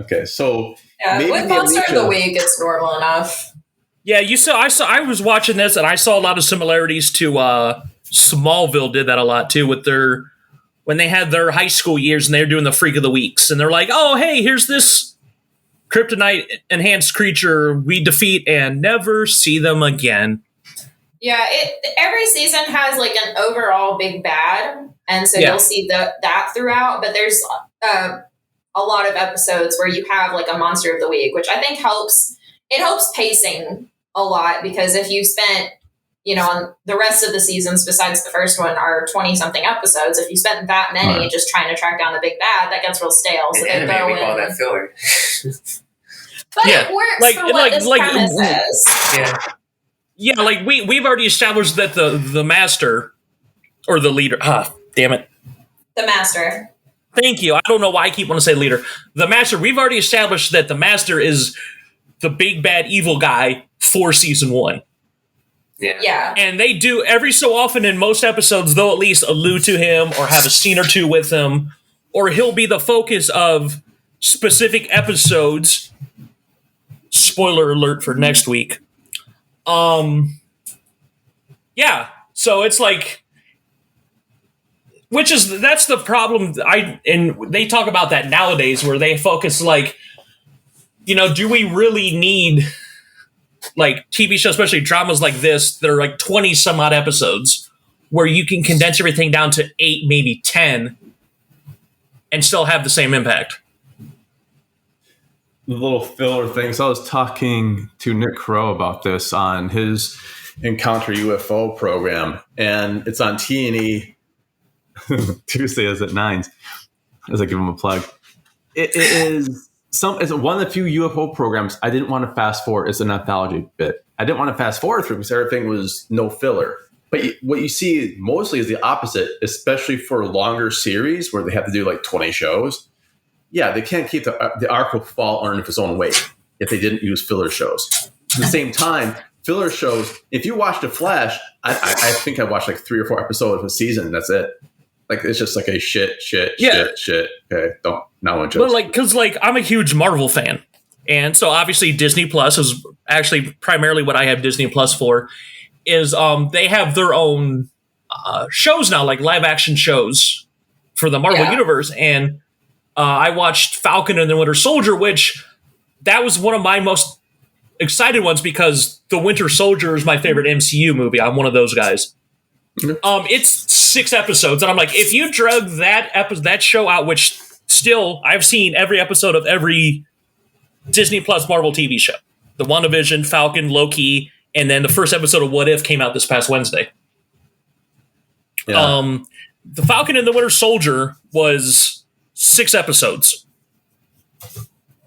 Okay, so... Yeah, with Monster of the Week, it's normal enough. Yeah, I was watching this, and I saw a lot of similarities to Smallville did that a lot, too, with when they had their high school years, and they were doing the Freak of the Weeks, and they're like, oh, hey, here's this kryptonite-enhanced creature we defeat and never see them again. Yeah, every season has, like, an overall big bad, and so you'll see that throughout, but there's a lot of episodes where you have, like, a Monster of the Week, which I think helps pacing a lot, because if you spent, on the rest of the seasons besides the first one are 20-something episodes, if you spent that many just trying to track down the big bad, that gets real stale. So they go in. Call that filler. But it works for what this premise is. Yeah, like we've already established that the master or the leader. Damn it. The master. Thank you. I don't know why I keep wanting to say leader. The master. We've already established that the master is the big bad evil guy for season 1. Yeah. And they do every so often in most episodes, they'll at least allude to him or have a scene or two with him, or he'll be the focus of specific episodes. Spoiler alert for next week. Yeah. So it's like, that's the problem. And they talk about that nowadays, where they focus like, do we really need like TV shows, especially dramas like this, that are like 20 some odd episodes where you can condense everything down to 8, maybe 10 and still have the same impact? The little filler things. I was talking to Nick Crow about this on his Encounter UFO program, and it's on T&E Tuesdays at 9s, as I give him a plug. It is it's one of the few UFO programs I didn't want to fast forward. It's an anthology bit. I didn't want to fast forward through because everything was no filler. But what you see mostly is the opposite, especially for longer series where they have to do like 20 shows. Yeah, they can't keep the arc will fall underneath its own weight if they didn't use filler shows. At the same time, filler shows, if you watch The Flash, I think I watched like 3 or 4 episodes of a season, and that's it. Like, it's just like a shit. Okay, not one joke. But because I'm a huge Marvel fan, and so obviously Disney Plus is actually primarily what I have Disney Plus for. Is they have their own shows now, like live action shows for the Marvel universe, and I watched Falcon and the Winter Soldier, which that was one of my most excited ones because the Winter Soldier is my favorite MCU movie. I'm one of those guys. It's 6 episodes, and I'm like, if you drug that show out, which still I've seen every episode of every Disney Plus Marvel TV show, the WandaVision, Falcon, Loki, And then the first episode of What If came out this past Wednesday. Yeah. The Falcon and the Winter Soldier was 6 episodes.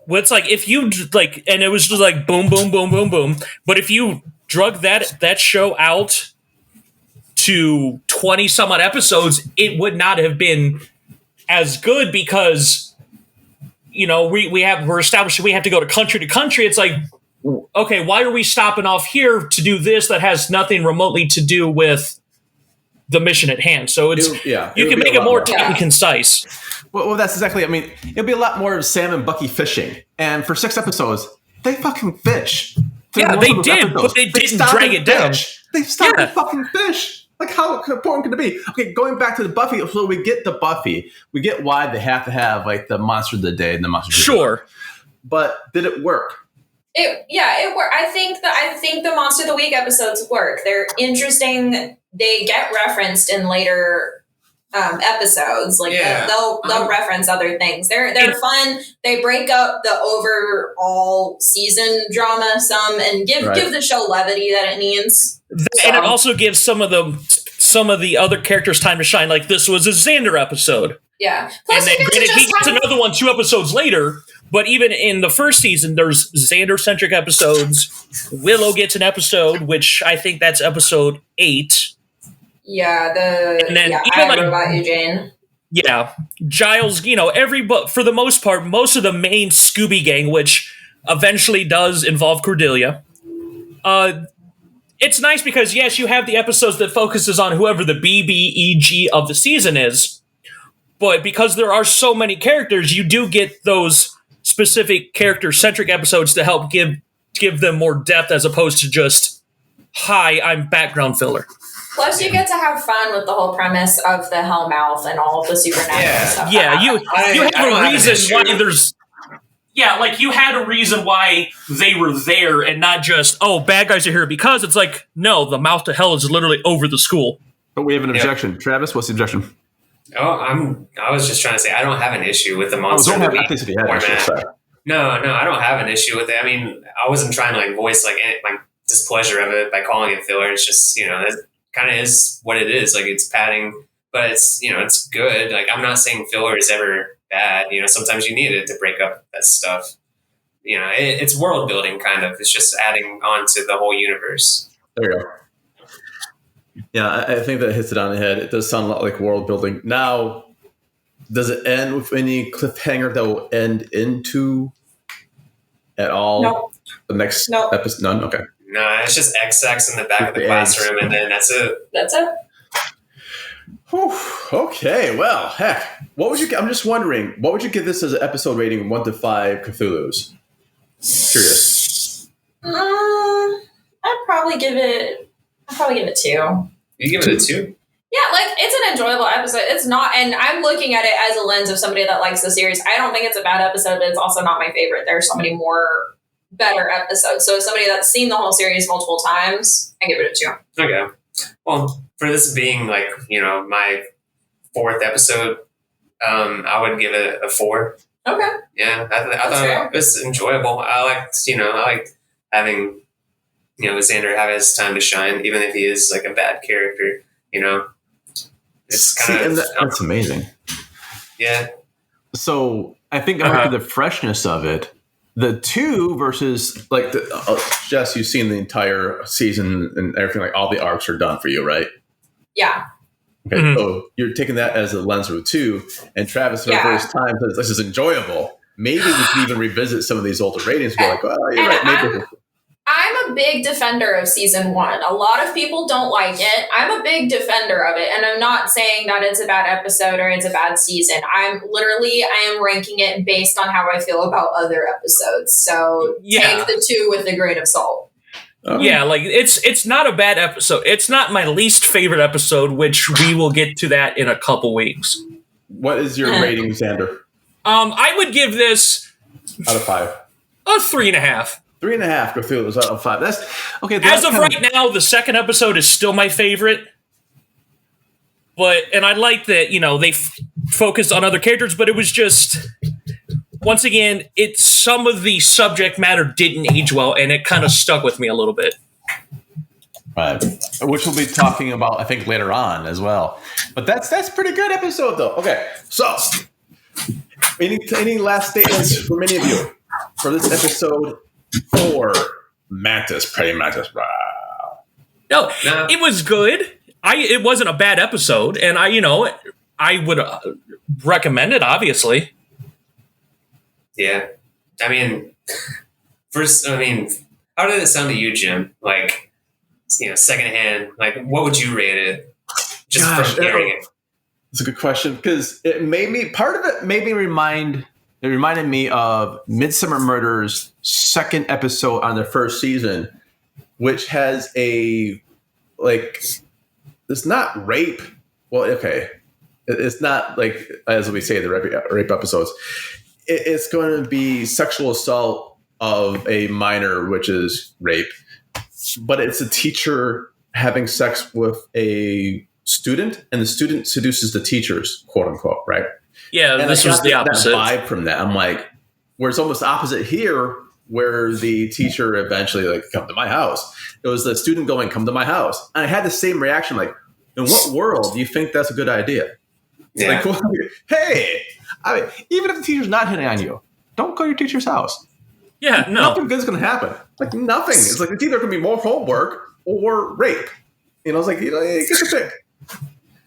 Well, it's like if you like, and it was just like boom, boom, boom, boom, boom. But if you drug that show out to 20 some odd episodes, it would not have been as good because, you know, we're establishing we have to go to country. It's like, okay, why are we stopping off here to do this that has nothing remotely to do with the mission at hand? So you can make it more tight and concise. Well, that's exactly. I mean, it'll be a lot more of Sam and Bucky fishing, and for 6 episodes, they fucking fish. Yeah, they did, but they didn't drag it down. They stopped to fucking fish. Like, how important can it be? Okay, going back to the Buffy, so we get the Buffy. We get why they have to have, like, the Monster of the Day and the Monster of the Day. Sure. But did it work? It worked. I think the Monster of the Week episodes work. They're interesting. They get referenced in later episodes. Like they'll reference other things. They're fun. They break up the overall season drama some and give the show levity that it needs. And it also gives some of the other characters time to shine. Like this was a Xander episode. Yeah. Plus, and then he gets another one 2 episodes later. But even in the first season, there's Xander-centric episodes. Willow gets an episode, which I think that's episode 8. Yeah, Robot Eugene. Yeah, Giles. You know, for the most part, most of the main Scooby Gang, which eventually does involve Cordelia. It's nice because yes, you have the episodes that focuses on whoever the BBEG of the season is, but because there are so many characters, you do get those specific character-centric episodes to help give them more depth as opposed to just, hi, I'm background filler. Plus, you get to have fun with the whole premise of the Hellmouth and all of the supernatural stuff. Yeah, you have a reason why there's... Yeah, like, you had a reason why they were there and not just, oh, bad guys are here because it's like, no, the mouth to hell is literally over the school. But we have an objection. Travis, what's the objection? Oh, I was just trying to say, I don't have an issue with the Monster of the Week format. No, I don't have an issue with it. I mean, I wasn't trying to, like, voice, like, my displeasure of it by calling it filler. It's just, you know, it kind of is what it is. Like, it's padding, but it's, you know, it's good. Like, I'm not saying filler is ever bad. You know, sometimes you need it to break up that stuff. You know, it's world building, kind of. It's just adding on to the whole universe. There you go. Yeah, I think that hits it on the head. It does sound a lot like world building. Now, does it end with any cliffhanger that will end into at all? Nope. The next episode? None? Okay. No, it's just XX in the back of the classroom, and then that's it. That's it. Whew, okay, well, heck. I'm just wondering, what would you give this as an episode rating 1 to 5 Cthulhu's? Curious. I'd probably give it 2. You give it a 2? Yeah, like, it's an enjoyable episode. It's not, and I'm looking at it as a lens of somebody that likes the series. I don't think it's a bad episode, but it's also not my favorite. There are so many more better episodes. So as somebody that's seen the whole series multiple times, I give it a 2. Okay. Well, for this being, like, you know, my 4th episode, I would give it a 4. Okay. Yeah, I thought it was enjoyable. I liked having, you know, Xander have his time to shine, even if he is, like, a bad character, you know. It's kind of... That's amazing. Yeah. So, I think the freshness of it, the 2 versus, like, Jess, you've seen the entire season and everything, like, all the arcs are done for you, right? Yeah. Okay, so you're taking that as a lens of 2, and Travis, for the first time, says this is enjoyable. Maybe we can even revisit some of these older ratings and be like, oh, you're right, maybe... I'm a big defender of season 1. A lot of people don't like it. I'm a big defender of it. And I'm not saying that it's a bad episode or it's a bad season. I am ranking it based on how I feel about other episodes. So take the 2 with a grain of salt. Yeah, like it's not a bad episode. It's not my least favorite episode, which we will get to that in a couple weeks. What is your rating, Xander? I would give this out of 5. A 3.5. 3.5. Cthulhu's out of 5. That's okay. As of right now, the second episode is still my favorite. And I like that, you know, they focused on other characters, but it was just, once again, some of the subject matter didn't age well, and it kind of stuck with me a little bit. Which we'll be talking about, I think, later on as well. But that's pretty good episode, though. Okay, so any last statements from any of you for this episode 4, Mantis, Praying Mantis? Wow. No, it was good. It wasn't a bad episode, and I would recommend it, obviously. Yeah. I mean, how did it sound to you, Jim? Like, secondhand, like, what would you rate it? Just from hearing it. It's a good question, because it reminded me of Midsummer Murder's second episode on the first season, which has it's not rape. Well, okay. It's not like, as we say, the rape episodes. It's going to be sexual assault of a minor, which is rape. But it's a teacher having sex with a student, and the student seduces the teachers, quote unquote, right? Yeah, and this was the opposite. That vibe from that. I'm like, where it's almost opposite here, where the teacher eventually come to my house. It was the student going, come to my house. And I had the same reaction, like, in what world do you think that's a good idea? Yeah. Like, hey, even if the teacher's not hitting on you, don't go to your teacher's house. Yeah, no. Nothing good's going to happen. Like, nothing. It's like, it's either going to be more homework or rape. It's like, get the pick.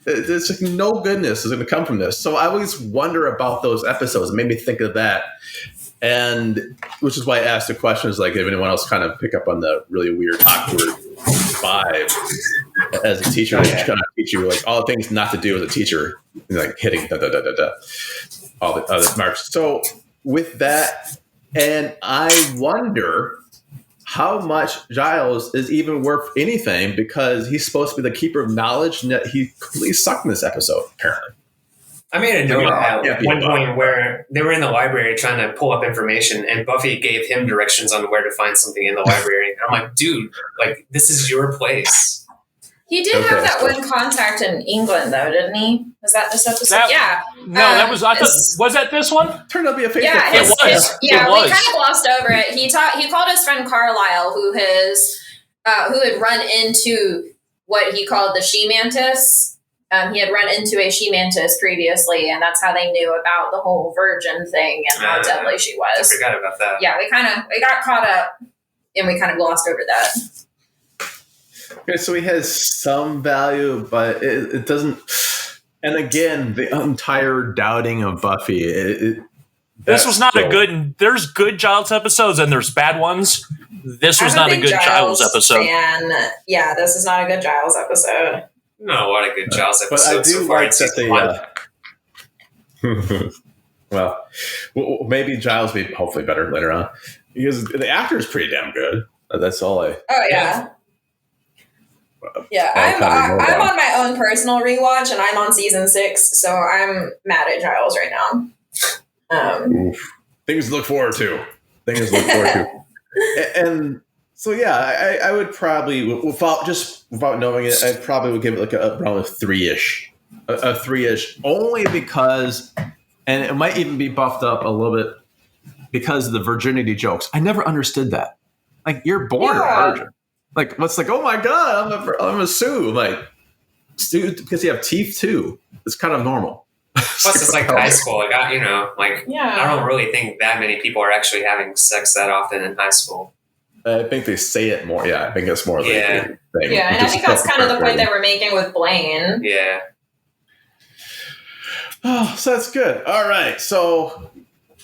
There's like no goodness is going to come from this. So I always wonder about those episodes. It made me think of that. And which is why I asked the question, is like, if anyone else kind of pick up on the really weird, awkward vibe as a teacher, they kind of teach you like all the things not to do as a teacher, like hitting all the marks. So with that, and I wonder how much Giles is even worth anything, because he's supposed to be the keeper of knowledge, and yet he completely sucked in this episode, apparently. I made a note at one point where they were in the library trying to pull up information, and Buffy gave him directions on where to find something in the library. And I'm like, dude, like, this is your place. He did have that one contact in England, though, didn't he? Was that this episode? No, that was. I thought, was that this one? Turned out to be a Facebook. Yeah, it was. We kind of glossed over it. He called his friend Carlisle, who had run into what he called the she-mantis. He had run into a she-mantis previously, and that's how they knew about the whole virgin thing and how deadly she was. I forgot about that. Yeah, we got caught up, and we kind of glossed over that. Okay, so he has some value, but it doesn't. And again, the entire doubting of Buffy. This was not a good. There's good Giles episodes and there's bad ones. This was not a good Giles episode. Yeah, this is not a good Giles episode. No, what a good Giles episode. But I do so far like that they. Well, maybe Giles will be hopefully better later on, because the actor is pretty damn good. That's all I. Oh yeah. Yeah, I'm on my own personal rewatch, and I'm on season 6, so I'm mad at Giles right now. Things to look forward to. And so, yeah, I would probably, without knowing it, I probably would give it like around a 3-ish. A 3-ish, only because, and it might even be buffed up a little bit because of the virginity jokes. I never understood that. Like, you're born a virgin. Like, what's like, oh my God, I'm a Sue. Like, Sue, because you have teeth too. It's kind of normal. Plus, it's like high school. Like, I don't really think that many people are actually having sex that often in high school. I think they say it more. Yeah, I think it's more like a thing. Yeah, and I think that's kind of the point they were making with Blaine. Yeah. Oh, so that's good. All right, so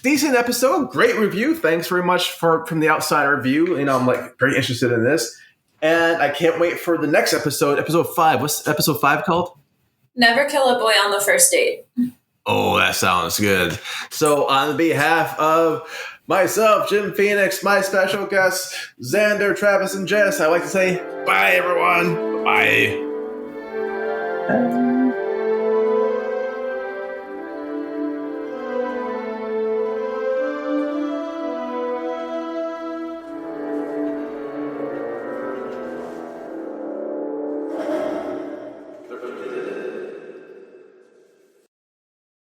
decent episode, great review. Thanks very much from the outsider view. I'm like pretty interested in this. And I can't wait for the next episode, episode 5. What's episode 5 called? Never kill a boy on the first date. Oh, that sounds good. So on behalf of myself, Jim Phoenix, my special guests, Xander, Travis, and Jess, I'd like to say bye, everyone. Bye.